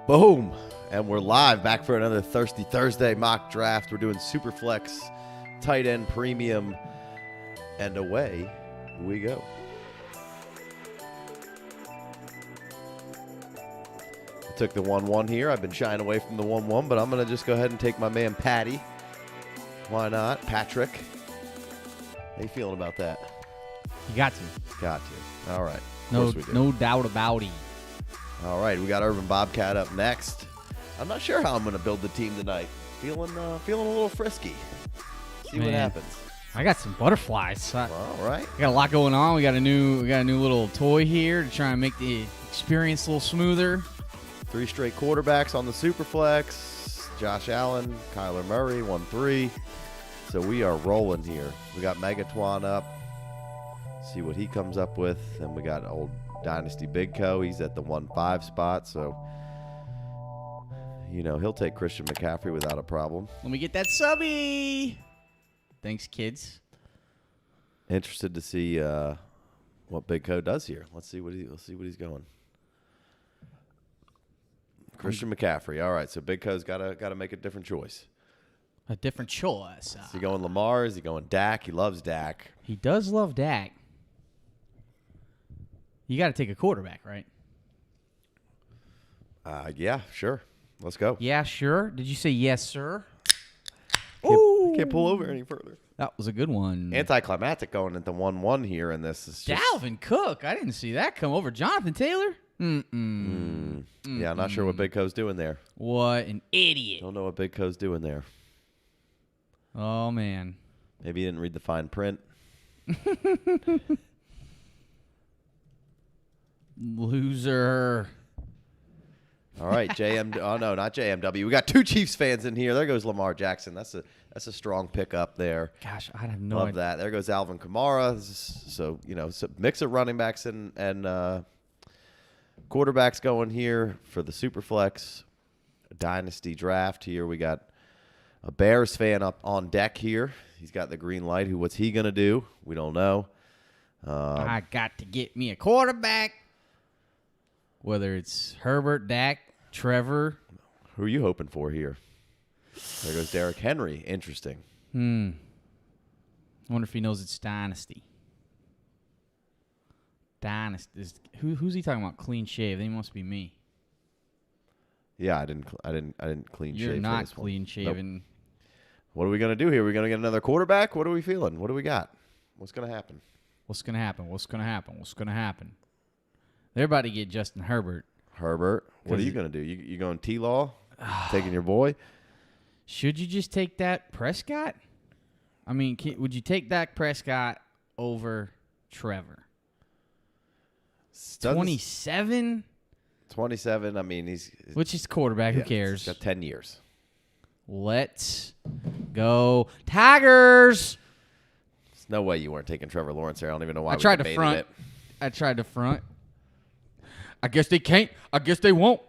Boom. And we're live back for another Thirsty Thursday mock draft. We're doing Superflex, tight end premium, and away we go. I took the 1-1 here. I've been shying away from the 1-1, but I'm going to just go ahead and take my man Patty. Why not? Patrick. How you feeling about that? You got to. Got to. All right. No doubt about it. All right, we got Urban Bobcat up next. I'm not sure how I'm going to build the team tonight. Feeling a little frisky. See what happens. I got some butterflies. All right. We got a lot going on. We got a new little toy here to try and make the experience a little smoother. 3 straight quarterbacks on the Superflex. Josh Allen, Kyler Murray, 1-3. So we are rolling here. We got Megatwan up. See what he comes up with. And we got old Dynasty Big Co. He's at the 1-5 spot. So, you know, he'll take Christian McCaffrey without a problem. Let me get that subby. Thanks, kids. Interested to see what Big Co does here. Let's see what he's going. Christian McCaffrey. All right, so Big Co's got to make a different choice. A different choice. Is he going Lamar? Is he going Dak? He loves Dak. He does love Dak. You got to take a quarterback, right? Yeah, sure. Let's go. Yeah, sure. Did you say yes, sir? Can't pull over any further. That was a good one. Anticlimactic going into 1-1 here, and this is just... Dalvin Cook. I didn't see that come over. Jonathan Taylor? Yeah, I'm not sure what Big Co's doing there. What an idiot. Don't know what Big Co's doing there. Oh, man. Maybe he didn't read the fine print. Loser. All right, JM. Oh, no, not JMW. We got 2 Chiefs fans in here. There goes Lamar Jackson. That's a strong pick up there. Gosh, I have no Love idea. that. There goes Alvin Kamara. So, you know, mix of running backs and quarterbacks going here for the Superflex Dynasty draft here. We got a Bears fan up on deck here. He's got the green light. What's he going to do? We don't know. I got to get me a quarterback. Whether it's Herbert, Dak, Trevor. Who are you hoping for here? There goes Derrick Henry. Interesting. I wonder if he knows it's Dynasty. Dynasty. Who's he talking about? Clean shave. They must be me. Yeah, I didn't clean shave. You're not for this clean shaven. Nope. What are we gonna do here? We're gonna get another quarterback. What are we feeling? What do we got? What's gonna happen? What's gonna happen? They're about to get Justin Herbert. Herbert. What are you gonna do? You going T-Law? Taking your boy? Should you just take that Prescott? I mean, would you take Dak Prescott over Trevor? 27? 27. I mean, which is quarterback. Who cares? He's got 10 years. Let's go Tigers. There's no way you weren't taking Trevor Lawrence here. I don't even know why I tried to front. I guess they can't. I guess they won't.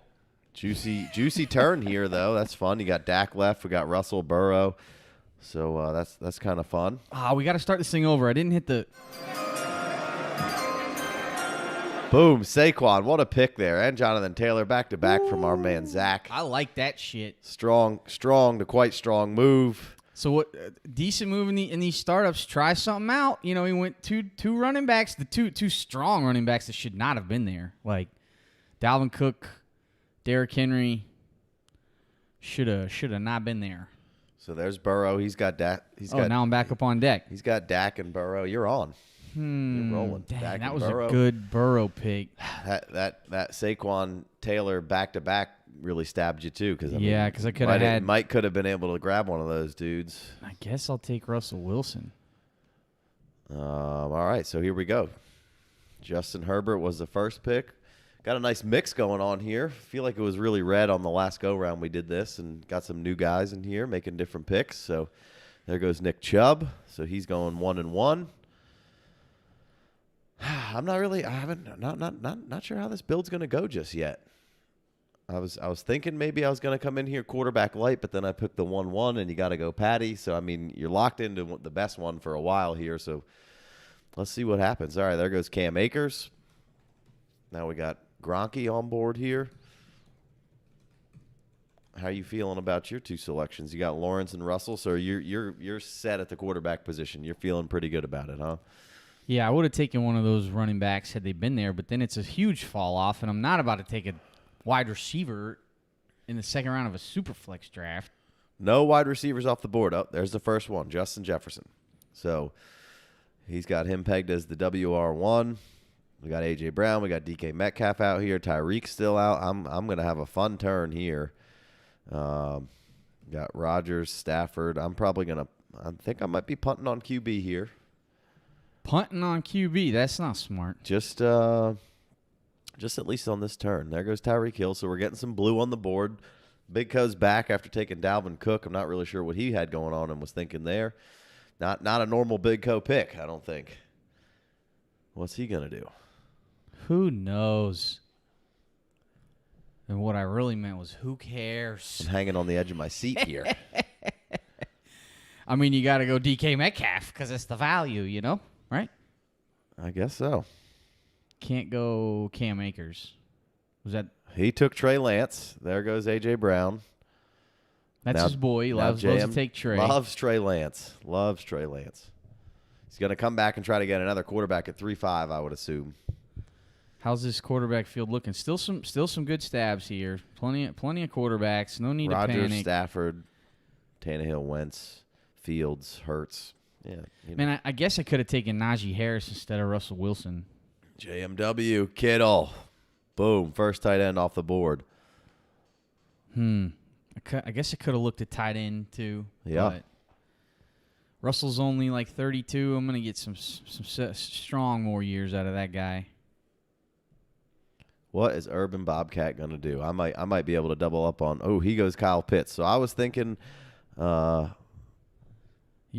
Juicy turn here, though. That's fun. You got Dak left. We got Russell, Burrow. So that's kind of fun. We got to start this thing over. I didn't hit the... Boom, Saquon. What a pick there. And Jonathan Taylor back-to-back from our man Zach. I like that shit. Strong to quite strong move. So what? Decent move in these startups. Try something out. You know, he went two running backs, the two strong running backs that should not have been there. Like Dalvin Cook, Derrick Henry should have not been there. So there's Burrow. He's got Dak. Now I'm back up on deck. He's got Dak and Burrow. You're on. You're rolling. Dang, that was a good Burrow pick. That Saquon Taylor back-to-back really stabbed you too, because I could have had. Mike could have been able to grab one of those dudes. I guess I'll take Russell Wilson. All right, so here we go. Justin Herbert was the first pick. Got a nice mix going on here. Feel like it was really red on the last go-round we did this, and got some new guys in here making different picks. So there goes Nick Chubb. So he's going 1-1. Not sure how this build's going to go just yet. I was thinking maybe I was going to come in here quarterback light, but then I picked the 1-1, and you got to go Patty. So, I mean, you're locked into the best one for a while here. So let's see what happens. All right, there goes Cam Akers. Now we got Gronke on board here. How are you feeling about your two selections? You got Lawrence and Russell, so you're set at the quarterback position. You're feeling pretty good about it, huh? Yeah, I would have taken one of those running backs had they been there, but then it's a huge fall off, and I'm not about to take a wide receiver in the second round of a super flex draft. No wide receivers off the board. Oh, there's the first one, Justin Jefferson. So he's got him pegged as the WR1. We got A.J. Brown. We got DK Metcalf out here. Tyreek's still out. I'm going to have a fun turn here. Got Rodgers, Stafford. I think I might be punting on QB here. Punting on QB, that's not smart. Just at least on this turn. There goes Tyreek Hill. So we're getting some blue on the board. Big Co's back after taking Dalvin Cook. I'm not really sure what he had going on and was thinking there. Not a normal Big Co pick, I don't think. What's he going to do? Who knows? And what I really meant was, who cares? I'm hanging on the edge of my seat here. I mean, you got to go DK Metcalf because it's the value, right? I guess so. Can't go Cam Akers. Was that? He took Trey Lance. There goes A.J. Brown. That's his boy. He loves to take Trey. Loves Trey Lance. He's going to come back and try to get another quarterback at 3-5, I would assume. How's this quarterback field looking? Still some good stabs here. Plenty of quarterbacks. No need to panic. Rodgers, Stafford, Tannehill, Wentz, Fields, Hurts. Yeah. Man, I guess I could have taken Najee Harris instead of Russell Wilson. JMW, Kittle. Boom. First tight end off the board. I guess I could have looked at tight end too. Yeah. But Russell's only like 32. I'm going to get some strong more years out of that guy. What is Urban Bobcat going to do? I might be able to double up on. Oh, he goes Kyle Pitts. So I was thinking. You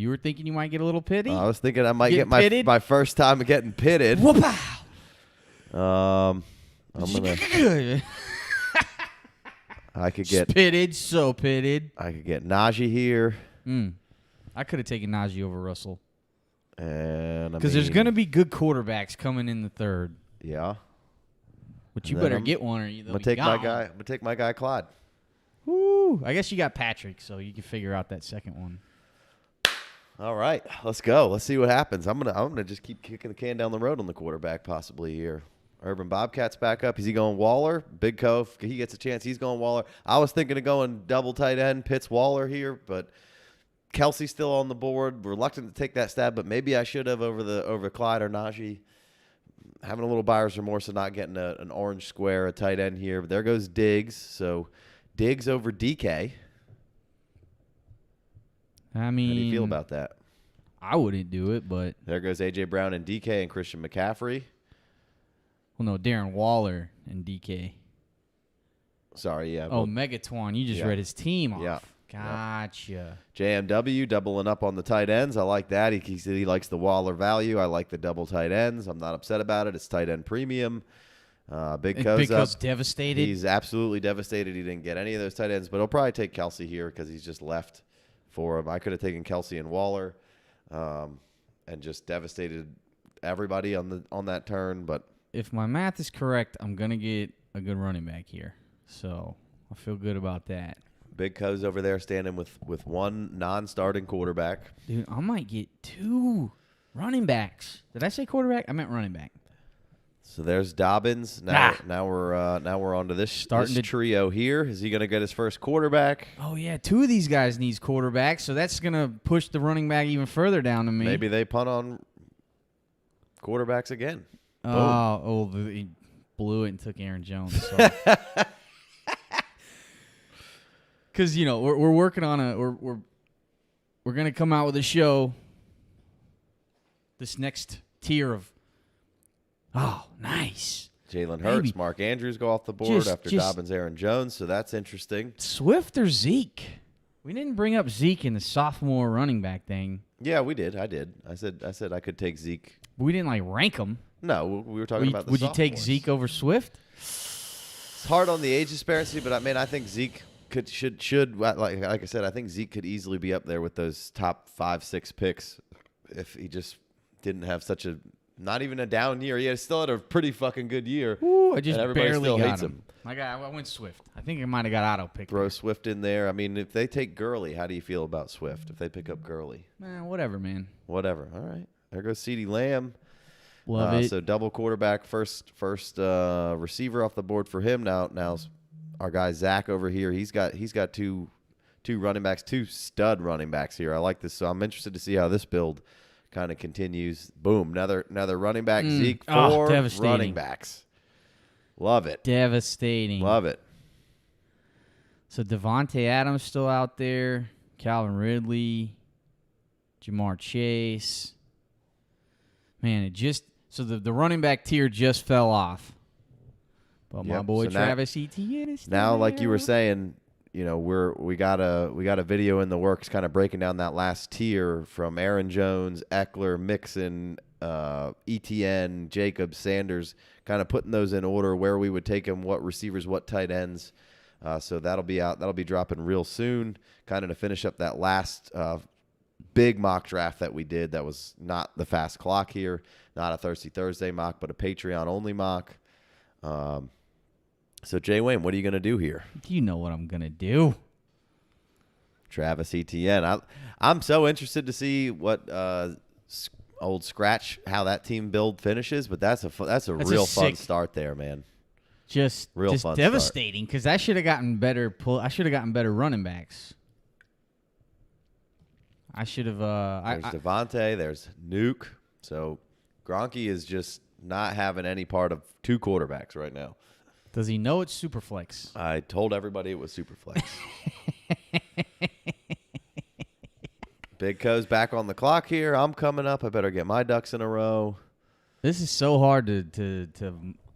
were thinking you might get a little pity? I was thinking I might get my first time of getting pitted. Whoop-ow! I'm gonna. I could get pitted. So pitted. I could get Najee here. I could have taken Najee over Russell. And because there's going to be good quarterbacks coming in the third. Yeah. But you better get one, or I'm gonna take my guy. I'm gonna take my guy Clyde. Woo! I guess you got Patrick, so you can figure out that second one. All right, let's go. Let's see what happens. I'm gonna just keep kicking the can down the road on the quarterback possibly here. Urban Bobcat's back up. Is he going Waller? Big Cove. He gets a chance. He's going Waller. I was thinking of going double tight end, Pitts Waller here, but Kelsey's still on the board. Reluctant to take that stab, but maybe I should have over Clyde or Najee. Having a little buyer's remorse of not getting an orange square, a tight end here. But there goes Diggs. So Diggs over DK. I mean, how do you feel about that? I wouldn't do it, but there goes A.J. Brown and DK and Christian McCaffrey. Well, no, Darren Waller and DK. Sorry, yeah. Oh, Megatron. You just read his team off. Yeah. Gotcha. JMW doubling up on the tight ends. I like that. He said he likes the Waller value. I like the double tight ends. I'm not upset about it. It's tight end premium. Big Co's devastated. He's absolutely devastated. He didn't get any of those tight ends, but he'll probably take Kelsey here because he's just left for him. I could have taken Kelsey and Waller, and just devastated everybody on that turn. But if my math is correct, I'm gonna get a good running back here, so I feel good about that. Big Co's over there standing with one non-starting quarterback. Dude, I might get 2 running backs. Did I say quarterback? I meant running back. So there's Dobbins. Now we're on to this trio here. Is he going to get his first quarterback? Oh yeah, 2 of these guys needs quarterbacks, so that's going to push the running back even further down to me. Maybe they punt on quarterbacks again. He blew it and took Aaron Jones. So. Because we're working on we're gonna come out with a show. This next tier of nice. Jalen Hurts, Mark Andrews go off the board after Dobbins, Aaron Jones, so that's interesting. Swift or Zeke? We didn't bring up Zeke in the sophomore running back thing. Yeah, we did. I did. I said I could take Zeke. But we didn't rank them. No, we were talking about the Would you sophomores. take Zeke over Swift? It's hard on the age disparity, but I think Zeke should like I said, I think Zeke could easily be up there with those top 5-6 picks if he just didn't have such a not even a down year. He still had a pretty fucking good year. Ooh, I just and everybody barely still got hates him. I went Swift. I think I might have got auto picked. Throw Swift in there. I mean, if they take Gurley, how do you feel about Swift? If they pick up Gurley, Whatever, man. Whatever. All right. There goes CeeDee Lamb. Love it. So double quarterback, first receiver off the board for him. Now our guy Zach over here. He's got two running backs, two stud running backs here. I like this. So I'm interested to see how this build kind of continues. Boom. Another running back. Zeke, 4 running backs. Love it. Devastating. Love it. So Devontae Adams still out there. Calvin Ridley. Jamar Chase. Man, the running back tier just fell off. But my boy Travis Etienne is still now, like you were there. saying, we got a video in the works kind of breaking down that last tier from Aaron Jones, Eckler, Mixon, Etienne, Jacobs, Sanders, kind of putting those in order where we would take them, what receivers, what tight ends. So that'll be out. That'll be dropping real soon, kind of to finish up that last big mock draft that we did. That was not the fast clock here, not a Thirsty Thursday mock, but a Patreon only mock. So Jay Wayne, what are you going to do here? You know what I'm gonna do. Travis Etienne. I'm so interested to see what old Scratch, how that team build finishes, but that's a real fun start there, man. Just devastating because I should have gotten better. I should have gotten better running backs. I should have. There's Devontae. There's Nuke. So Gronky is just not having any part of two quarterbacks right now. Does he know it's Superflex? I told everybody it was Superflex. Big Co's back on the clock here. I'm coming up. I better get my ducks in a row. This is so hard to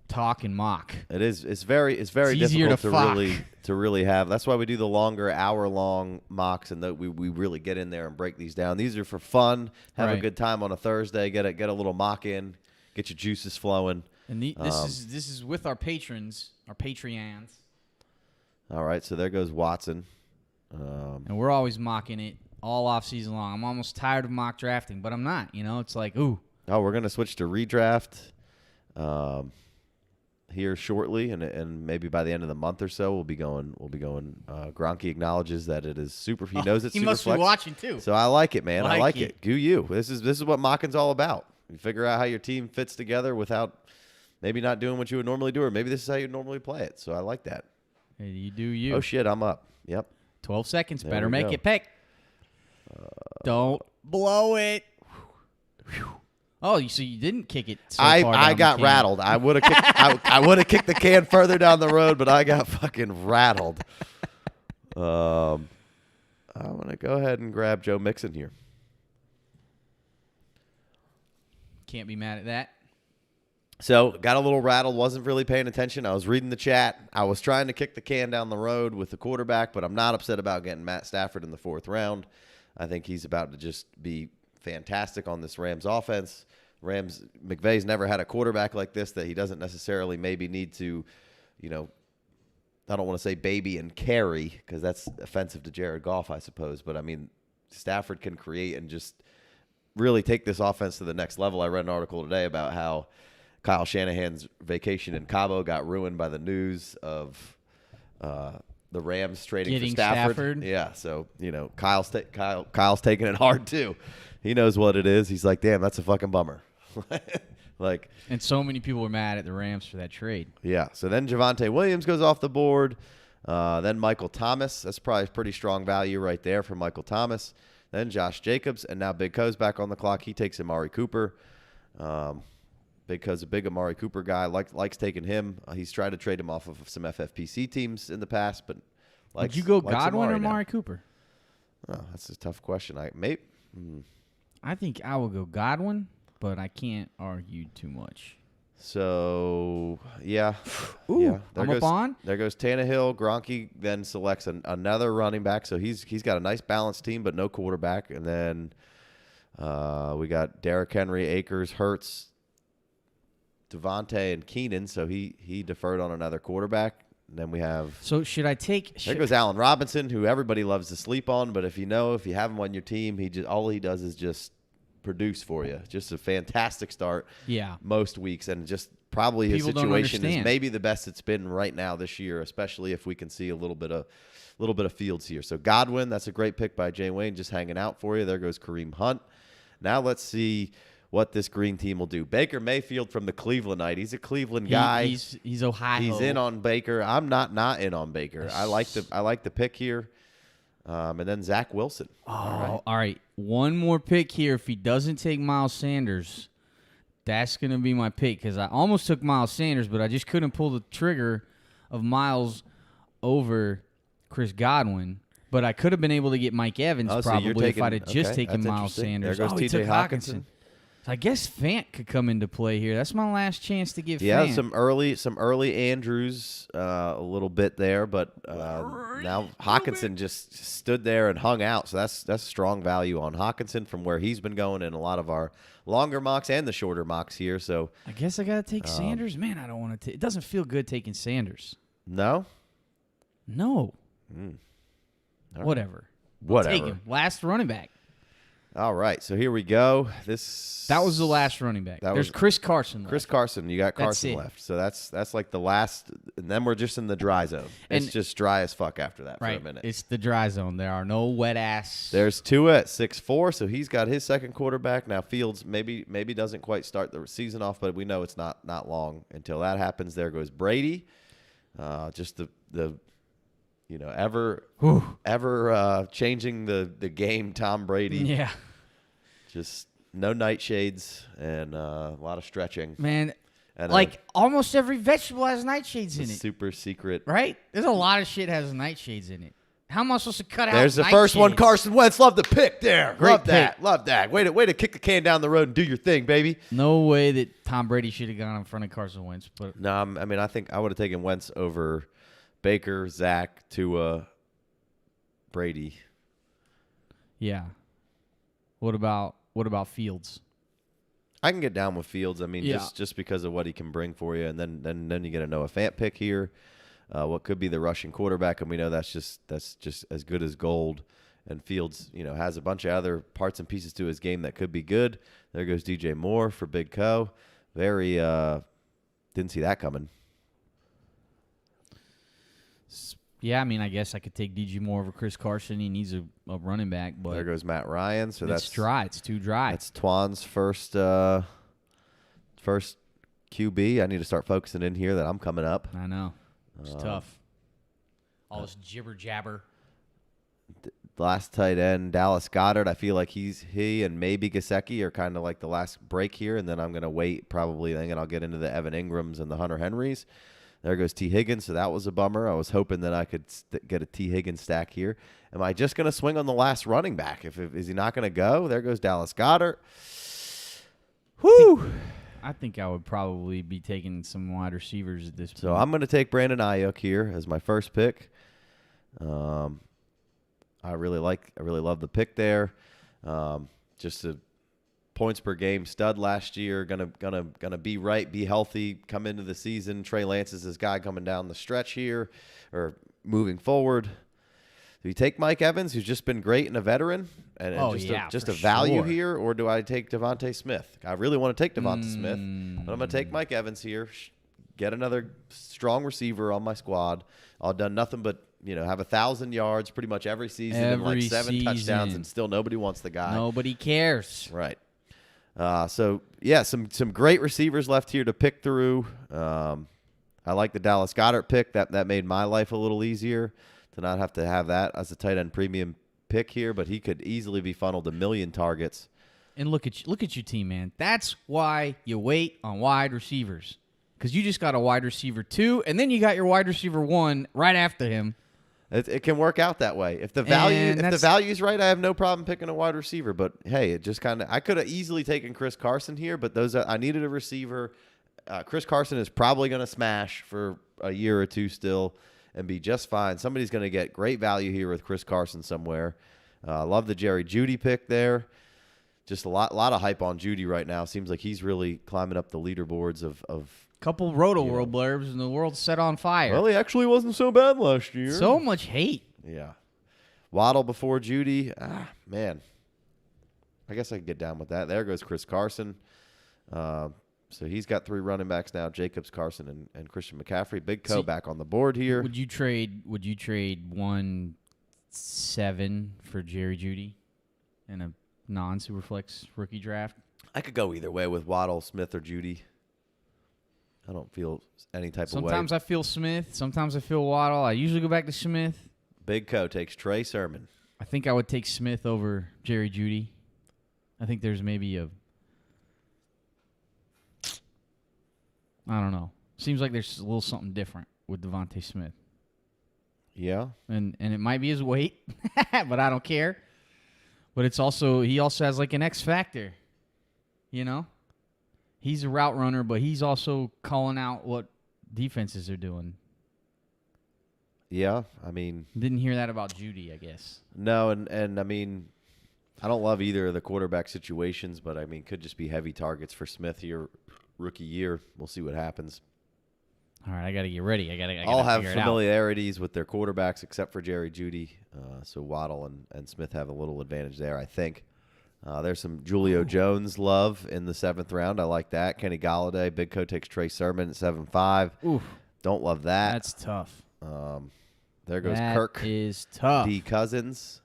talk and mock. It is. It's very difficult to really have. That's why we do the longer hour-long mocks, and that we really get in there and break these down. These are for fun. Have a good time on a Thursday. Get a little mock in. Get your juices flowing. And this is with our patrons, our Patreons. All right, so there goes Watson. And we're always mocking it all off season long. I'm almost tired of mock drafting, but I'm not. It's like, ooh. Oh, we're gonna switch to redraft here shortly, and maybe by the end of the month or so, we'll be going. Gronky acknowledges that it is super. He knows it's he super must flex. be watching too. So I like it, man. I like it. it. Do you? This is what mocking's all about. You figure out how your team fits together without maybe not doing what you would normally do, or maybe this is how you normally play it. So I like that. Hey, you do you. Oh, shit, I'm up. Yep. 12 seconds. There Better we make go. it pick. Don't blow it. Oh, so you didn't kick it so far down I got the can. rattled. I would have kicked I would have kicked the can further down the road, but I got fucking rattled. I'm going to go ahead and grab Joe Mixon here. Can't be mad at that. So, got a little rattled, wasn't really paying attention. I was reading the chat. I was trying to kick the can down the road with the quarterback, but I'm not upset about getting Matt Stafford in the 4th round. I think he's about to just be fantastic on this Rams offense. McVay's never had a quarterback like this that he doesn't necessarily maybe need to, I don't want to say baby and carry because that's offensive to Jared Goff, I suppose. But, I mean, Stafford can create and just really take this offense to the next level. I read an article today about how Kyle Shanahan's vacation in Cabo got ruined by the news of the Rams trading for Stafford. Yeah, so Kyle's taking it hard too. He knows what it is. He's like, damn, that's a fucking bummer. And so many people were mad at the Rams for that trade. Yeah. So then Javonte Williams goes off the board. Then Michael Thomas. That's probably pretty strong value right there for Michael Thomas. Then Josh Jacobs, and now Big Co's back on the clock. He takes Amari Cooper. Big Co's a big Amari Cooper guy. Likes taking him. He's tried to trade him off of some FFPC teams in the past, but would you go Godwin or Amari Cooper? Oh, that's a tough question. I think I will go Godwin, but I can't argue too much. So, yeah. Ooh, yeah. There goes Tannehill. Gronky then selects another running back. So he's got a nice balanced team, but no quarterback. And then we got Derrick Henry, Akers, Hurts, Devontae, and Keenan. So he deferred on another quarterback. And then we have. So should I take? There goes Allen Robinson, who everybody loves to sleep on. But if you have him on your team, all he does is just produce for you. Just a fantastic start. Yeah. Most weeks, and just probably his People don't situation is understand. maybe the best it's been right now this year, especially if we can see a little bit of Fields here. So Godwin, that's a great pick by Jay Wayne, just hanging out for you. There goes Kareem Hunt. Now let's see what this green team will do. Baker Mayfield from the Clevelandite. He's a Cleveland guy. He's Ohio. He's in on Baker. I'm not in on Baker. I like the pick here. And then Zach Wilson. All right. One more pick here. If he doesn't take Miles Sanders, that's going to be my pick, because I almost took Miles Sanders, but I just couldn't pull the trigger of Miles over Chris Godwin. But I could have been able to get Mike Evans probably if I'd have just taken Miles Sanders. There goes he T.J. took Hawkinson. So I guess Fant could come into play here. That's my last chance to get Yeah, Fant. some early Andrews a little bit there, but now Hawkinson just stood there and hung out. So that's strong value on Hawkinson from where he's been going in a lot of our longer mocks and the shorter mocks here. So I guess I got to take Sanders. Man, I don't want to take. It doesn't feel good taking Sanders. no, No. All Whatever. whatever. Take him. Last running back. All right, so here we go. That was the last running back. That There's was- Chris Carson left. Chris Carson. You got Carson it. left, so that's like the last, and then we're just in the dry zone. It's And- just dry as fuck after that Right. for a minute. It's the dry zone. There are no wet ass. There's Tua at 6'4", so he's got his second quarterback. Now Fields maybe doesn't quite start the season off, but we know it's not long until that happens. There goes Brady. Just the ever changing the game Tom Brady. Yeah. Just no nightshades and a lot of stretching. Man, And like almost every vegetable has nightshades a in it. super secret. Right? There's a lot of shit has nightshades in it. How am I supposed to cut out There's the first one, nightshades? Carson Wentz. Love the pick there. Great Love that. pick. Love that. Way to kick the can down the road and do your thing, baby. No way that Tom Brady should have gone in front of Carson Wentz. But No, I mean, I think I would have taken Wentz over Baker, Zach, Tua, Brady. yeah. What about Fields? I can get down with Fields. I mean, Yeah. just because of what he can bring for you, and then you get a Noah Fant pick here. What could be the Russian quarterback, and we know that's just as good as gold. And Fields, has a bunch of other parts and pieces to his game that could be good. There goes DJ Moore for Big Co. Very didn't see that coming. Yeah, I mean, I guess I could take DJ Moore over Chris Carson. He needs a running back, but There goes Matt Ryan. So it's that's dry. It's too dry. That's Twan's first QB. I need to start focusing in here that I'm coming up. I know. It's tough. All this jibber jabber. Last tight end, Dallas Goedert. I feel like he and maybe Gesicki are kind of like the last break here, and then I'm going to wait probably, and I'll get into the Evan Ingrams and the Hunter Henrys. There goes T. Higgins, so that was a bummer. I was hoping that I could get a T. Higgins stack here. Am I just going to swing on the last running back? Is he not going to go? There goes Dallas Goedert. Whew. I think I would probably be taking some wide receivers at this point. So I'm going to take Brandon Ayook here as my first pick. I really love the pick there. Just a points per game stud last year. Gonna be right, be healthy, come into the season. Trey Lance is this guy coming down the stretch here, or moving forward. Do you take Mike Evans, who's just been great and a veteran, and just for a value sure. here, or do I take Devontae Smith? I really want to take Devontae Smith, but I'm gonna take Mike Evans here. Get another strong receiver on my squad. I've done nothing but have 1,000 yards pretty much every season and like 7 touchdowns, and still nobody wants the guy. Nobody cares. Right. So yeah, some great receivers left here to pick through. I like the Dallas Goedert pick. That made my life a little easier to not have to have that as a tight end premium pick here, but he could easily be funneled 1 million targets. And look at your team, man. That's why you wait on wide receivers, because you just got a wide receiver 2, and then you got your wide receiver 1 right after him. It can work out that way. If the value's right, I have no problem picking a wide receiver. But hey, it just I could have easily taken Chris Carson here, but I needed a receiver. Chris Carson is probably going to smash for a year or two still and be just fine. Somebody's going to get great value here with Chris Carson somewhere. I love the Jerry Jeudy pick there. Just a lot of hype on Jeudy right now. Seems like he's really climbing up the leaderboards of Couple Roto World blurbs, and the world's set on fire. Well, he actually wasn't so bad last year. So much hate. Yeah. Waddle before Jeudy. Man. I guess I could get down with that. There goes Chris Carson. So he's got 3 running backs now: Jacobs, Carson, and Christian McCaffrey. Big Co back on the board here. Would you trade 1-7 for Jerry Jeudy in a non-Superflex rookie draft? I could go either way with Waddle, Smith, or Judy. I don't feel any type of way. Sometimes I feel Smith. Sometimes I feel Waddle. I usually go back to Smith. Big Co takes Trey Sermon. I think I would take Smith over Jerry Jeudy. I think there's maybe I don't know. Seems like there's a little something different with Devontae Smith. Yeah. And it might be his weight, but I don't care. But he also has like an X factor. You know? He's a route runner, but he's also calling out what defenses are doing. Yeah, I mean... Didn't hear that about Jeudy, I guess. No, and I mean, I don't love either of the quarterback situations, but I mean, could just be heavy targets for Smith here, rookie year. We'll see what happens. All right, I got to get ready. I got to all have figure it out. familiarities with their quarterbacks except for Jerry Jeudy. So Waddle and Smith have a little advantage there, I think. There's some Julio Jones love in the 7th round. I like that. Kenny Golladay. Big Co takes Trey Sermon at 7.5. Oof. Don't love that. That's tough. There goes that Kirk. That is tough. D. Cousins.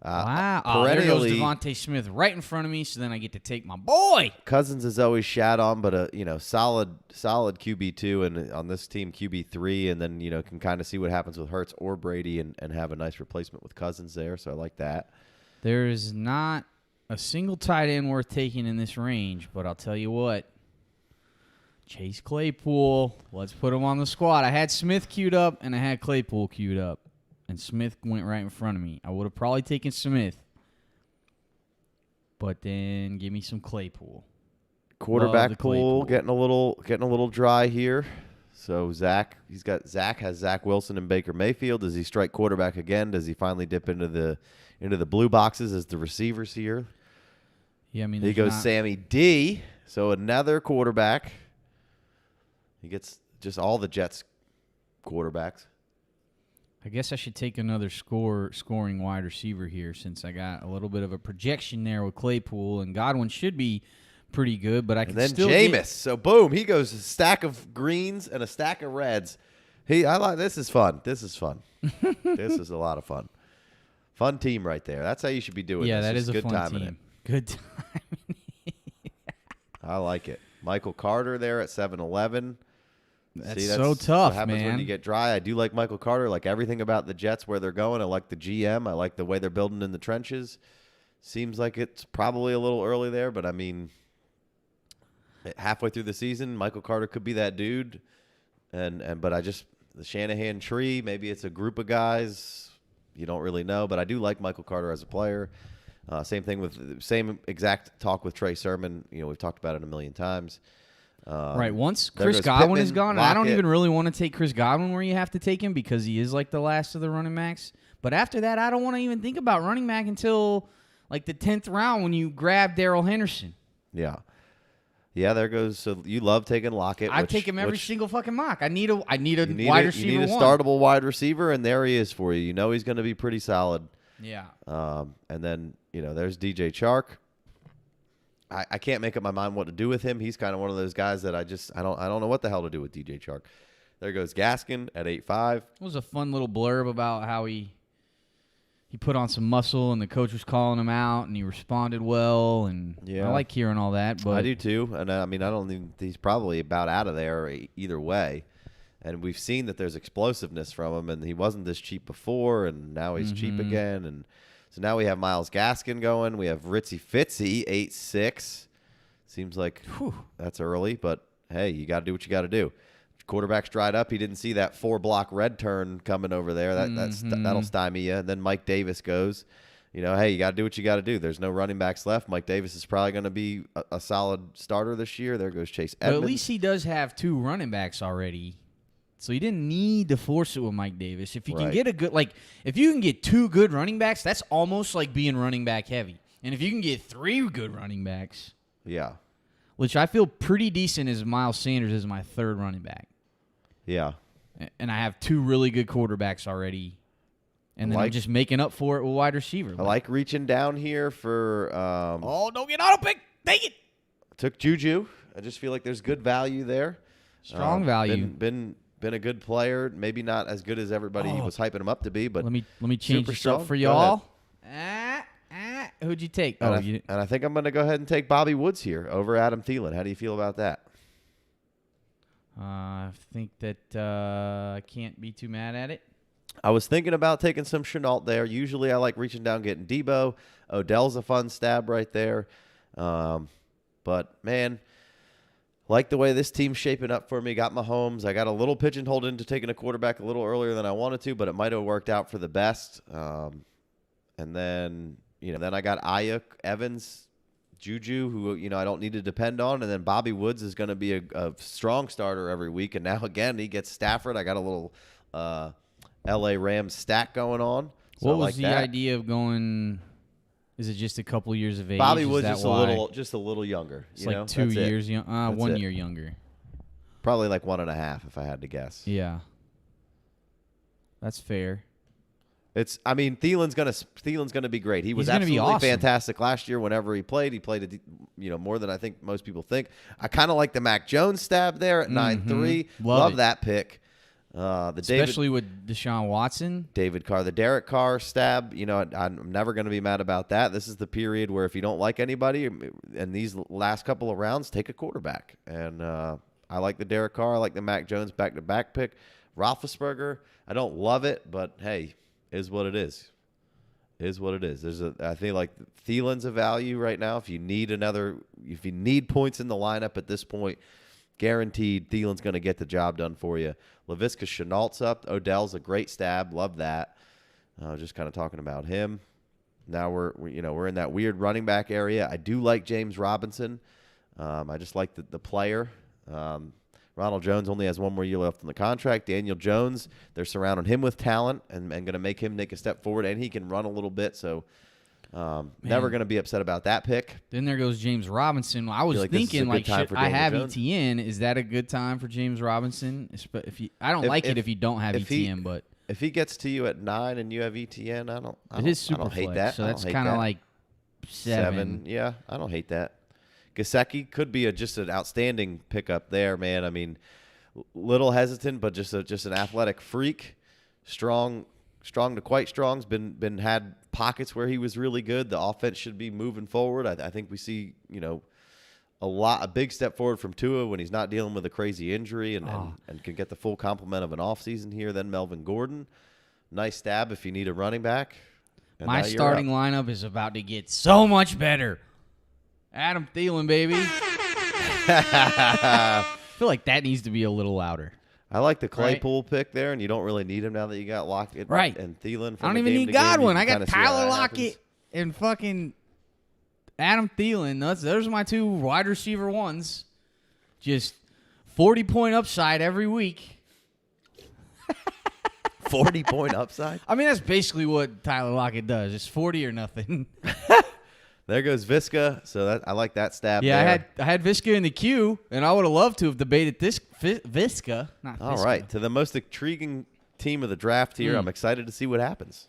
Wow. Oh, there goes Devontae Smith right in front of me, so then I get to take my boy. Cousins is always shat on, but solid QB2, and on this team QB3, and then can kind of see what happens with Hurts or Brady and have a nice replacement with Cousins there. So I like that. There is not a single tight end worth taking in this range, but I'll tell you what. Chase Claypool. Let's put him on the squad. I had Smith queued up, and I had Claypool queued up. And Smith went right in front of me. I would have probably taken Smith. But then give me some Claypool. Quarterback pool getting a little dry here. So Zach has Zach Wilson and Baker Mayfield. Does he strike quarterback again? Does he finally dip into the blue boxes as the receivers here? Yeah, I mean he goes Sammy D. So another quarterback. He gets just all the Jets quarterbacks. I guess I should take another scoring wide receiver here since I got a little bit of a projection there with Claypool, and Godwin should be pretty good, but I can still Jameis. So boom, he goes a stack of greens and a stack of reds. This is fun. This is fun. This is a lot of fun. Fun team right there. That's how you should be doing this. Yeah, that is a good fun time team. Good time. I like it. Michael Carter there at 7-11. That's so tough, what happens man. when you get dry. I do like Michael Carter. Like everything about the Jets, where they're going. I like the GM. I like the way they're building in the trenches. Seems like it's probably a little early there, but I mean, halfway through the season, Michael Carter could be that dude. But the Shanahan tree. Maybe it's a group of guys. You don't really know, but I do like Michael Carter as a player. Same exact talk with Trey Sermon. We've talked about it a million times. Right. Once Chris Godwin is gone, I don't even really want to take Chris Godwin where you have to take him because he is like the last of the running backs. But after that, I don't want to even think about running back until like the 10th round when you grab Darrell Henderson. Yeah. Yeah, there goes. So you love taking Lockett. I take him every single fucking mock. I need a wide receiver. You need a startable wide receiver, and there he is for you. He's going to be pretty solid. Yeah. And then there's DJ Chark. I can't make up my mind what to do with him. He's kind of one of those guys that I don't know what the hell to do with DJ Chark. There goes Gaskin at 8.5. It was a fun little blurb about how he put on some muscle and the coach was calling him out and he responded well, and I like hearing all that. But I do too, and I mean I don't think he's probably about out of there either way. And we've seen that there's explosiveness from him, and he wasn't this cheap before, and now he's cheap again, and. So now we have Myles Gaskin going. We have Ritzy Fitzy, 8.6. Seems like that's early, but hey, you got to do what you got to do. Quarterback's dried up. He didn't see that 4-block red turn coming over there. That'll stymie you. And then Mike Davis goes. Hey, you got to do what you got to do. There's no running backs left. Mike Davis is probably going to be a solid starter this year. There goes Chase Edmonds. But at least he does have 2 running backs already. So you didn't need to force it with Mike Davis. If you can get if you can get 2 good running backs, that's almost like being running back heavy. And if you can get 3 good running backs, which I feel pretty decent as Miles Sanders is my 3rd running back. Yeah. And I have 2 really good quarterbacks already. And then I'm just making up for it with wide receiver. I like reaching down here for. Don't get auto pick. Take it. Took Juju. I just feel like there's good value there. Strong value. Been a good player. Maybe not as good as everybody was hyping him up to be, but let me change this up for y'all. Who'd you take? And I think I'm going to go ahead and take Bobby Woods here over Adam Thielen. How do you feel about that? I think that I can't be too mad at it. I was thinking about taking some Chenault there. Usually I like reaching down, getting Debo. Odell's a fun stab right there. But, man, like the way this team's shaping up for me. Got Mahomes. I got a little pigeonholed into taking a quarterback a little earlier than I wanted to, but it might have worked out for the best. And then, then I got Ayook, Evans, Juju, who, I don't need to depend on. And then Bobby Woods is going to be a strong starter every week. And now, again, he gets Stafford. I got a little L.A. Rams stack going on. So what was the idea of going? Is it just a couple years of age? Bobby Woods just a little younger. It's like 2 years young. 1 year younger. Probably like 1.5 if I had to guess. Yeah. That's fair. Thielen's gonna be great. He was absolutely awesome. fantastic last year. Whenever he played, more than I think most people think. I kind of like the Mac Jones stab there at 9-3. Love that pick. Especially with Deshaun Watson, David Carr, the Derek Carr stab. I'm never going to be mad about that. This is the period where if you don't like anybody in these last couple of rounds, take a quarterback. And I like the Derek Carr. I like the Mac Jones back-to-back pick. Roethlisberger, I don't love it, but hey. Is what it is. Is what it is. I think like Thielen's a value right now. If you need points in the lineup at this point, guaranteed Thielen's going to get the job done for you. Laviska Chenault's up. Odell's a great stab. Love that. Just kind of talking about him. Now we're in that weird running back area. I do like James Robinson. I just like the player. Ronald Jones only has 1 more year left on the contract. Daniel Jones, they're surrounding him with talent and going to make him take a step forward, and he can run a little bit. So never going to be upset about that pick. Then there goes James Robinson. I was thinking, should I have ETN? Is that a good time for James Robinson? I don't like it if you don't have ETN, but if he gets to you at 9 and you have ETN, I don't hate that. So that's kind of like 7. Yeah, I don't hate that. Gesicki could be just an outstanding pickup there, man. Little hesitant, but just an athletic freak. Strong to quite strong. Been had pockets where he was really good. The offense should be moving forward. I think we see a big step forward from Tua when he's not dealing with a crazy injury and can get the full complement of an offseason here. Then Melvin Gordon, nice stab if you need a running back. And my starting lineup is about to get so much better. Adam Thielen, baby. I feel like that needs to be a little louder. I like the Claypool pick there, and you don't really need him now that you got Lockett and Thielen. I don't even need Godwin. I got Tyler Lockett and fucking Adam Thielen. Those are my 2 wide receiver ones. Just 40-point upside every week. 40-point upside? That's basically what Tyler Lockett does. It's 40 or nothing. There goes Visca. So I like that stab. Yeah, there. I had Visca in the queue, and I would have loved to have debated this Visca. Not Visca. All right, to the most intriguing team of the draft here. I'm excited to see what happens.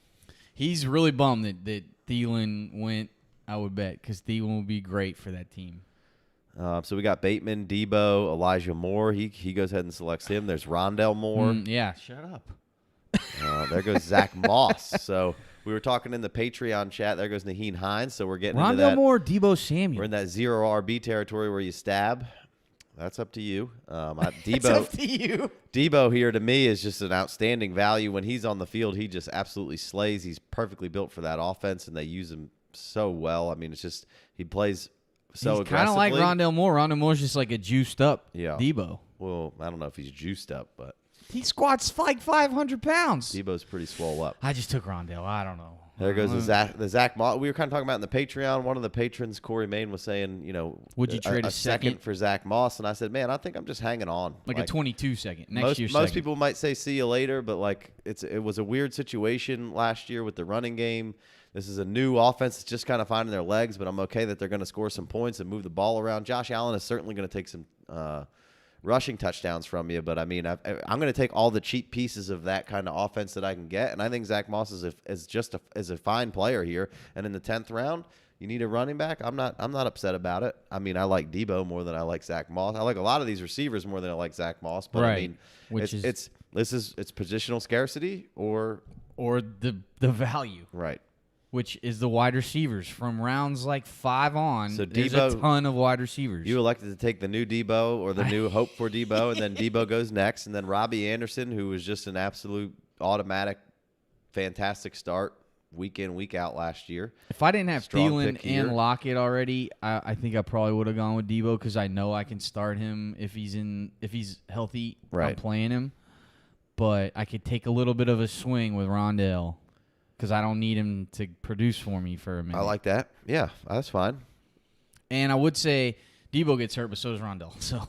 He's really bummed that Thielen went, I would bet, because Thielen will be great for that team. So we got Bateman, Debo, Elijah Moore. He goes ahead and selects him. There's Rondell Moore. Yeah, shut up. There goes Zach Moss. So we were talking in the Patreon chat. There goes Naheem Hines. So we're getting into that. Rondell Moore, Debo Samuel. We're in that 0 RB territory where you stab. That's up to you. That's up to you. Debo here to me is just an outstanding value. When he's on the field, he just absolutely slays. He's perfectly built for that offense, and they use him so well. It's just he plays so aggressively. He's kind of like Rondell Moore. Rondell Moore's just like a juiced up Debo. Well, I don't know if he's juiced up, but he squats like 500 pounds. Debo's pretty swole up. I just took Rondell. I don't know. There goes the Zach Moss. We were kind of talking about in the Patreon. One of the patrons, Corey Main, was saying, would you trade a second for Zach Moss? And I said, man, I think I'm just hanging on. Like a 22 second. Most people might say see you later, but it was a weird situation last year with the running game. This is a new offense that's just kind of finding their legs, but I'm okay that they're going to score some points and move the ball around. Josh Allen is certainly going to take some rushing touchdowns from you. But I mean, I'm going to take all the cheap pieces of that kind of offense that I can get, and I think Zach Moss is a fine player here. And in the 10th round, you need a running back. I'm not upset about it. I mean, I like Debo more than I like Zach Moss. I like a lot of these receivers more than I like Zach Moss. But Right. I mean, Which it's positional scarcity or the value, right. which is the wide receivers from rounds like 5 on. So there's Debo- a ton of wide receivers. You elected to take the new Debo or the new hope for Debo, and then Debo goes next, and then Robbie Anderson, who was just an absolute automatic, fantastic start week in, week out last year. If I didn't have Strong Thielen pick here. and Lockett already, I think I probably would have gone with Debo because I know I can start him if he's healthy. I'm Right. playing him, but I could take a little bit of a swing with Rondell because I don't need him to produce for me for a minute. I like that. Yeah, that's fine. And I would say Debo gets hurt, but so does Rondell. So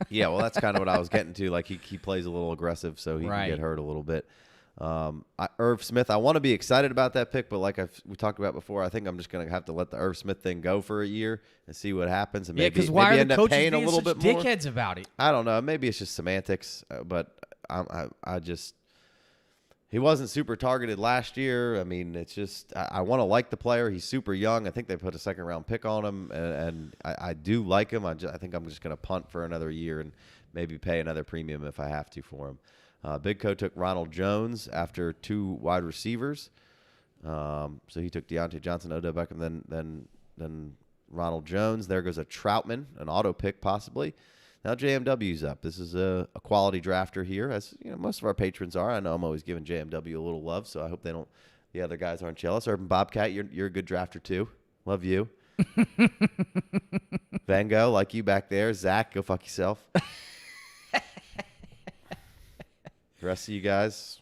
Yeah, well, that's kind of what I was getting to. Like, he plays a little aggressive, so he Right. can get hurt a little bit. Irv Smith, I want to be excited about that pick, but like we talked about before, I think I'm just going to have to let the Irv Smith thing go for a year and see what happens. And yeah, maybe, because why maybe are end the up coaches paying a being little such bit more. dickheads about it? I don't know. Maybe it's just semantics, but I just he wasn't super targeted last year. I mean, it's just I want to like the player. He's super young. I think they put a 2nd-round pick on him, and I do like him. I think I'm just going to punt for another year and maybe pay another premium if I have to for him. Big Co took Ronald Jones after 2 wide receivers. So he took Deontay Johnson, Odell Beckham, then Ronald Jones. There goes a Troutman, an auto pick possibly. Now JMW's up. This is a quality drafter here, as you know, most of our patrons are. I know I'm always giving JMW a little love, so I hope the other guys aren't jealous. Urban Bobcat, you're a good drafter too. Love you. Van Gogh, like you back there. Zach, go fuck yourself. The rest of you guys,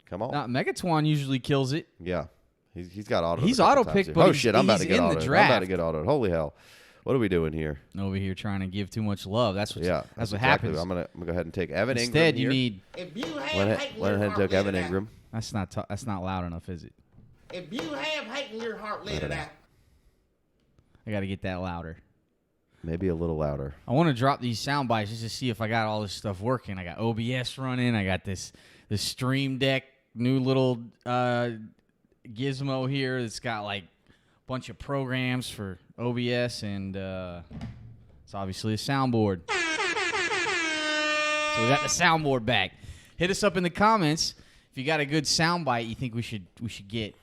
come on. Megatwan usually kills it. Yeah. He's got auto. He's auto-picked, but oh shit! I'm about to he's get in the auto. I'm draft. about to get auto. Holy hell! What are we doing here? Over here trying to give too much love. That's what Yeah, that's what exactly. happens. I'm gonna go ahead and take Evan Instead, Ingram. you here. need. If you have Went hate in ahead your and heart, took let Evan it out. Ingram. That's not loud enough, is it? If you have hate in your heart, let it out. I got to get that louder. Maybe a little louder. I want to drop these sound bites just to see if I got all this stuff working. I got OBS running. I got this Stream Deck new little gizmo here. It's got like a bunch of programs for OBS, and it's obviously a soundboard. So we got the soundboard back. Hit us up in the comments if you got a good sound bite you think we should get.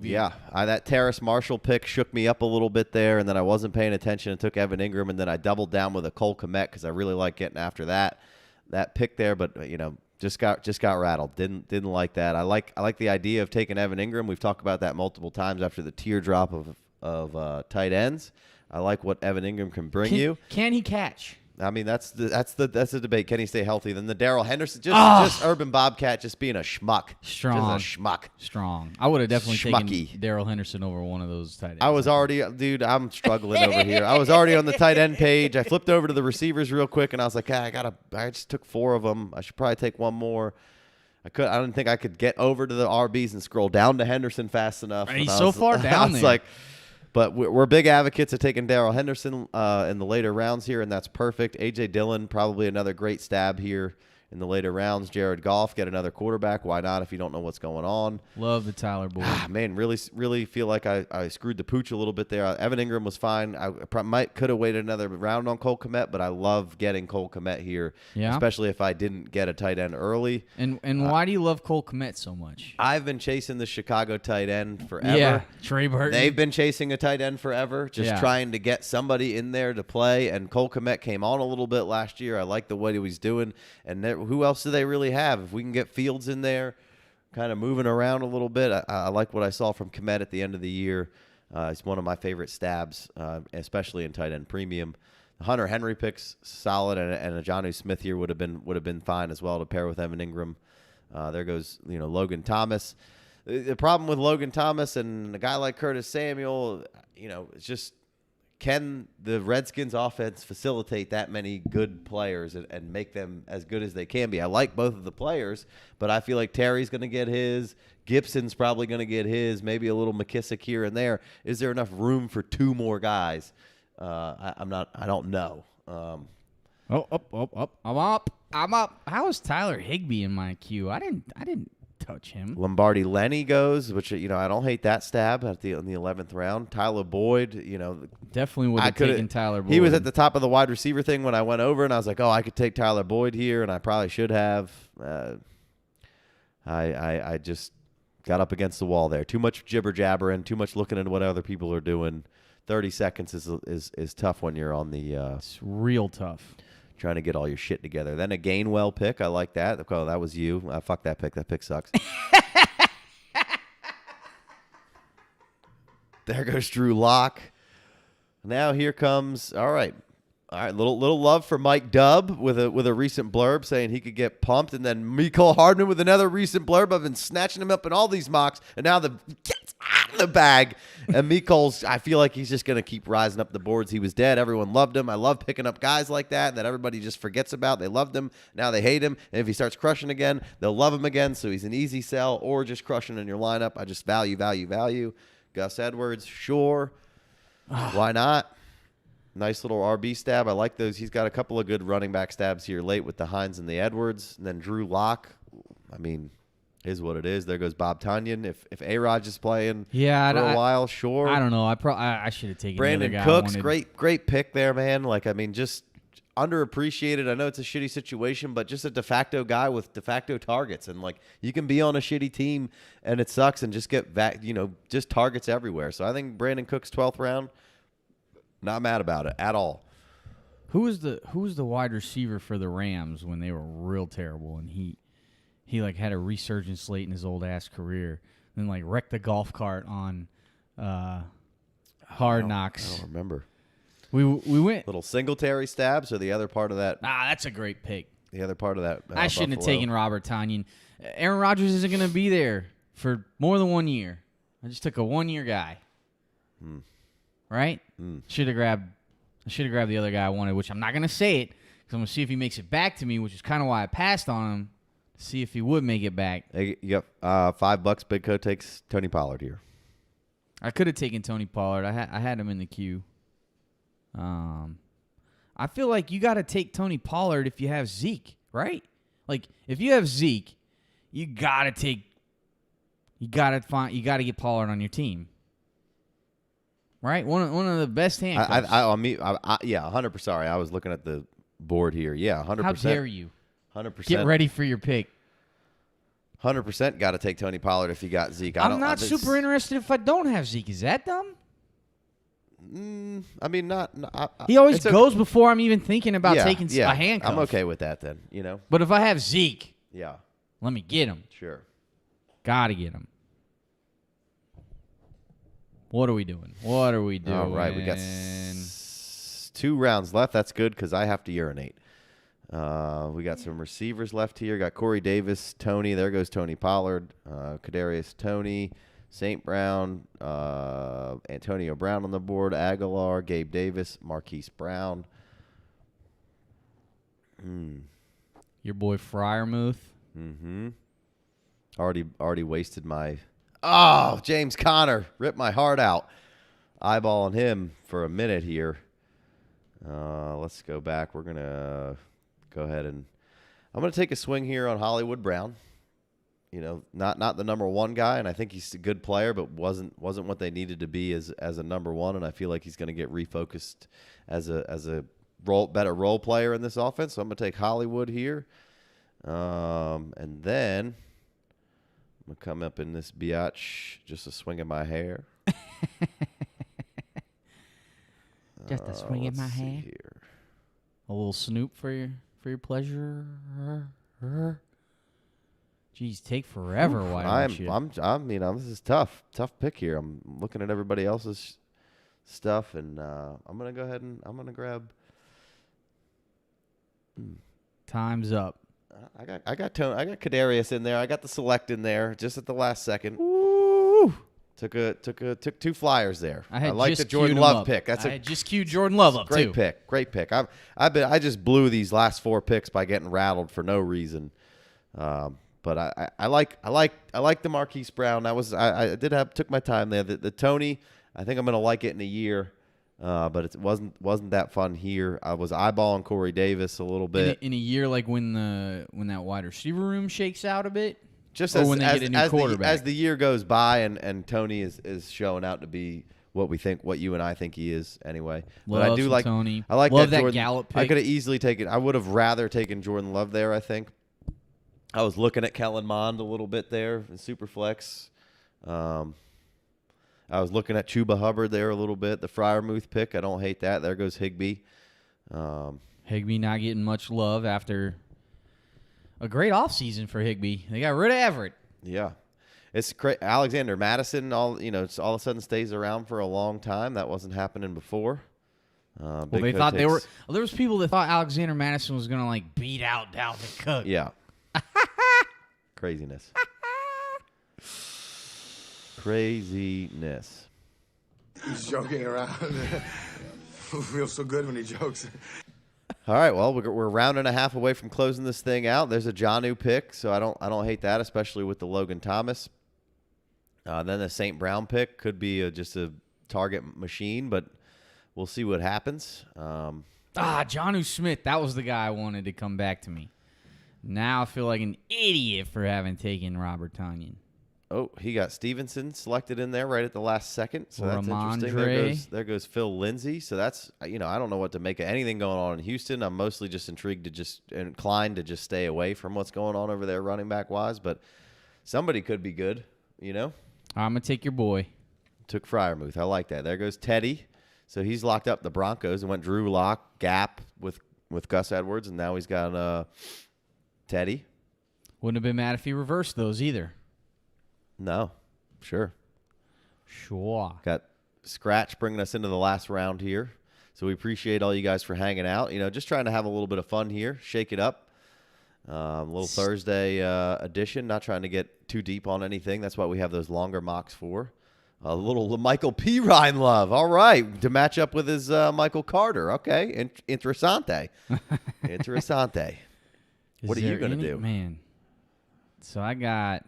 Yeah, that Terrace Marshall pick shook me up a little bit there, and then I wasn't paying attention and took Evan Ingram, and then I doubled down with a Cole Kmet because I really like getting after that pick there, but you know, just got rattled. Didn't like that. I like the idea of taking Evan Ingram. We've talked about that multiple times after the teardrop of tight ends. I like what Evan Ingram can bring you. Can he catch? I mean, that's the debate. Can he stay healthy? Then the Darrell Henderson, just Urban Bobcat, just being a schmuck. Strong. Just a schmuck. Strong. I would have definitely Schmucky. taken Darrell Henderson over one of those tight ends. I was already, dude, I'm struggling over here. I was already on the tight end page. I flipped over to the receivers real quick, and I was like, I just took 4 of them. I should probably take one more. I didn't think I could get over to the RBs and scroll down to Henderson fast enough. He's And I so was- far down I was there. like, but we're big advocates of taking Darrell Henderson in the later rounds here, and that's perfect. A.J. Dillon, probably another great stab here in the later rounds. Jared Goff, get another quarterback. Why not if you don't know what's going on? Love the Tyler board. Man, really feel like I screwed the pooch a little bit there. Evan Ingram was fine. I could have waited another round on Cole Kmet, but I love getting Cole Kmet here, Yeah? especially if I didn't get a tight end early. And why do you love Cole Kmet so much? I've been chasing the Chicago tight end forever. Yeah, Trey Burton. They've been chasing a tight end forever, just Yeah. trying to get somebody in there to play. And Cole Kmet came on a little bit last year. I like the way he was doing. And who else do they really have? If we can get Fields in there, kind of moving around a little bit, I like what I saw from Kmet at the end of the year. It's one of my favorite stabs, especially in tight end premium. The Hunter Henry picks solid, and a Jonnu Smith here would have been fine as well to pair with Evan Ingram. There goes Logan Thomas. The problem with Logan Thomas and a guy like Curtis Samuel, it's just, can the Redskins offense facilitate that many good players and make them as good as they can be? I like both of the players, but I feel like Terry's going to get his. Gibson's probably going to get his. Maybe a little McKissick here and there. Is there enough room for 2 more guys? I don't know. Oh, up. I'm up. How is Tyler Higbee in my queue? I didn't touch him. Lombardi Lenny goes, which I don't hate that stab in the 11th round. Tyler Boyd, Definitely would have taken Tyler Boyd. He was at the top of the wide receiver thing when I went over, and I was like, oh, I could take Tyler Boyd here, and I probably should have. I just got up against the wall there. Too much jibber jabbering, too much looking at what other people are doing. 30 seconds is tough when you're on the. It's real tough. Trying to get all your shit together. Then a Gainwell pick. I like that. Oh, that was you. Fuck that pick. That pick sucks. There goes Drew Lock. Now here comes. All right. Little love for Mike Dubb with a recent blurb saying he could get pumped, and then Mecole Hardman with another recent blurb. I've been snatching him up in all these mocks, and now the cat's out of the bag. And Mecole's, I feel like he's just gonna keep rising up the boards. He was dead. Everyone loved him. I love picking up guys like that everybody just forgets about. They loved him. Now they hate him. And if he starts crushing again, they'll love him again. So he's an easy sell or just crushing in your lineup. I just value. Gus Edwards, sure. Why not? Nice little RB stab. I like those. He's got a couple of good running back stabs here late with the Hines and the Edwards. And then Drew Lock, is what it is. There goes Bob Tunyon. If A-Rod is playing for a while, sure. I don't know. I should have taken Brandon the other guy. Cooks, great pick there, man. Just underappreciated. I know it's a shitty situation, but just a de facto guy with de facto targets. And, you can be on a shitty team and it sucks and just get just targets everywhere. So I think Brandon Cooks, 12th round, not mad about it at all. Who was the wide receiver for the Rams when they were real terrible and he had a resurgence late in his old ass career and wrecked the golf cart on Hard Knocks. I don't remember. We went little Singletary stabs or the other part of that. That's a great pick. The other part of that. I shouldn't have taken Robert Tonyan. Aaron Rodgers isn't going to be there for more than 1 year. I just took a 1-year guy. Right? Should have grabbed the other guy I wanted, which I'm not going to say it because I'm going to see if he makes it back to me, which is kind of why I passed on him. See if he would make it back. Hey, yep. $5. Big Co takes Tony Pollard here. I could have taken Tony Pollard. I had him in the queue. I feel like you got to take Tony Pollard if you have Zeke, right? If you have Zeke, you got to get Pollard on your team. Right? One of the best handcuffs. Yeah, 100%. Sorry, I was looking at the board here. Yeah, 100%. How dare you? 100%. Get ready for your pick. 100% got to take Tony Pollard if you got Zeke. I'm not super interested if I don't have Zeke. Is that dumb? Not. He always goes before I'm even thinking about taking a handcuff. I'm okay with that then, But if I have Zeke, yeah, let me get him. Sure. Gotta get him. What are we doing? All right, we got 2 rounds left. That's good because I have to urinate. We got some receivers left here. Got Corey Davis, Tony. There goes Tony Pollard. Kadarius Tony, St. Brown, Antonio Brown on the board. Aguilar, Gabe Davis, Marquise Brown. Your boy Freiermuth. Mm-hmm. Already wasted my... Oh, James Conner. Ripped my heart out. Eyeballing him for a minute here. Let's go back. We're going to go ahead and... I'm going to take a swing here on Hollywood Brown. Not the number 1 guy, and I think he's a good player, but wasn't what they needed to be as a number 1, and I feel like he's going to get refocused as a better role player in this offense. So I'm going to take Hollywood here. And then... I'm going to come up in this biatch, just a swing of my hair. Just a swing of my hair. Here. A little snoop for your pleasure. Jeez, take forever. Why don't you? This is tough pick here. I'm looking at everybody else's stuff, and I'm going to go ahead and I'm going to grab. Time's up. I got Kadarius in there. I got the select in there just at the last second. Ooh. Took 2 flyers there. I like the Jordan Love pick. I had just queued Jordan Love up great too. Great pick. I just blew these last 4 picks by getting rattled for no reason. But I like the Marquise Brown. I took my time there. The Tony, I think I'm gonna like it in a year. but it wasn't that fun here. I was eyeballing Corey Davis a little bit. In a year like when that wide receiver room shakes out a bit, Just or as, when they as, get a new as quarterback. as the year goes by and Tony is showing out to be what you and I think he is anyway. But I Love do some like Tony. I like Love that Jordan. Gallup I pick. could have easily taken. I would have rather taken Jordan Love there. I think. I was looking at Kellen Mond a little bit there in Superflex. I was looking at Chuba Hubbard there a little bit. The Freiermuth pick, I don't hate that. There goes Higbee. Higbee not getting much love after a great offseason for Higbee. They got rid of Everett. Yeah. It's Alexander Madison, all of a sudden stays around for a long time. That wasn't happening before. Well, they thought there was people that thought Alexander Madison was going to beat out Dalvin Cook. Yeah. Craziness. Craziness. He's joking around. Feels so good when he jokes. All right, well, we're a round and a half away from closing this thing out. There's a Jonnu pick, so I don't hate that, especially with the Logan Thomas. Then the St. Brown pick could be just a target machine, but we'll see what happens. Jonnu Smith. That was the guy I wanted to come back to me. Now I feel like an idiot for having taken Robert Tonyan. Oh, he got Stevenson selected in there right at the last second, so Or that's interesting. Ramondre. There goes Phil Lindsay. So that's I don't know what to make of anything going on in Houston. I'm mostly just inclined to just stay away from what's going on over there running back wise, but somebody could be good. I'm gonna take your boy. Took Freiermuth. I like that. There goes Teddy. So he's locked up the Broncos and went Drew Lock gap with Gus Edwards, and now he's got Teddy. Wouldn't have been mad if he reversed those either. No, sure. Got Scratch bringing us into the last round here. So we appreciate all you guys for hanging out. Just trying to have a little bit of fun here, shake it up. Little Thursday edition, not trying to get too deep on anything. That's why we have those longer mocks for. A little Michael P. Ryan love. All right, to match up with his Michael Carter. Okay, interessante. Interessante. What are you going to do? Man, so I got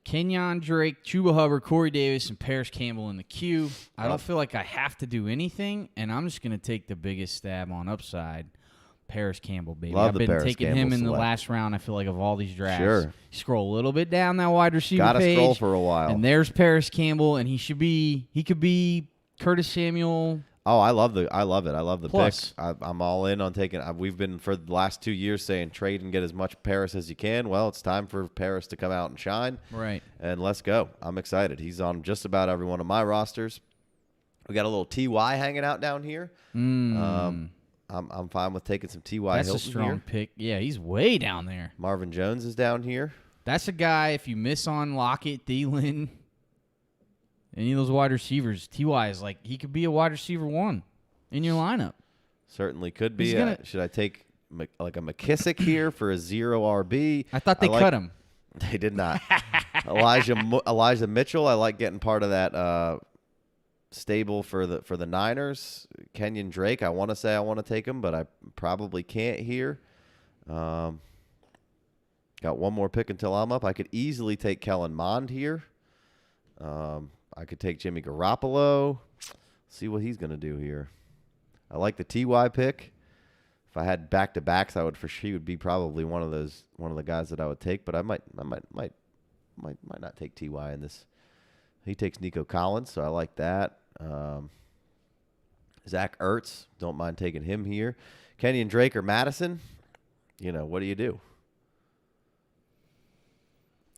Kenyon Drake, Chuba Hubbard, Corey Davis, and Paris Campbell in the queue. I don't feel like I have to do anything, and I'm just going to take the biggest stab on upside. Paris Campbell, baby. Love I've the been Paris taking Campbell him in the select. last round, I feel like, of all these drafts. Sure. Scroll a little bit down that wide receiver Gotta page. scroll for a while. And there's Paris Campbell, and he could be Curtis Samuel. Oh, I love it. I love the Plus. pick. I'm all in on taking. We've been for the last 2 years saying trade and get as much Paris as you can. Well, it's time for Paris to come out and shine. Right. And let's go. I'm excited. He's on just about every one of my rosters. We got a little TY hanging out down here. I'm fine with taking some TY That's Hilton a strong here. pick. Yeah, he's way down there. Marvin Jones is down here. That's a guy, if you miss on Lockett, Thielen, any of those wide receivers, T.Y. is he could be a wide receiver one in your lineup. Certainly could be. He's Should I take like a McKissick here for a 0 RB? I thought they cut him. They did not. Elijah Mitchell. I like getting part of that stable for the Niners. Kenyon Drake. I want to say I want to take him, but I probably can't here. Got one more pick until I'm up. I could easily take Kellen Mond here. I could take Jimmy Garoppolo. See what he's going to do here. I like the TY pick. If I had back-to-backs, he would be probably one of the guys that I would take, but I might not take TY in this. He takes Nico Collins, so I like that. Zach Ertz, don't mind taking him here. Kenyon Drake or Madison, what do you do?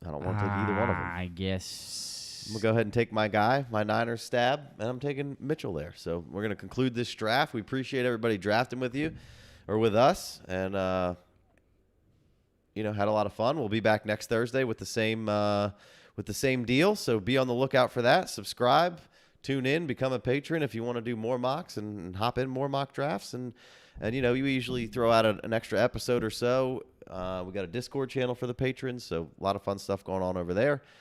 I don't want to take either one of them. I guess. I'm going to go ahead and take my guy, my Niners stab, and I'm taking Mitchell there. So we're going to conclude this draft. We appreciate everybody drafting with you or with us, and, had a lot of fun. We'll be back next Thursday with the same deal. So be on the lookout for that. Subscribe, tune in, become a patron if you want to do more mocks and hop in more mock drafts. And we usually throw out an extra episode or so. We got a Discord channel for the patrons, so a lot of fun stuff going on over there.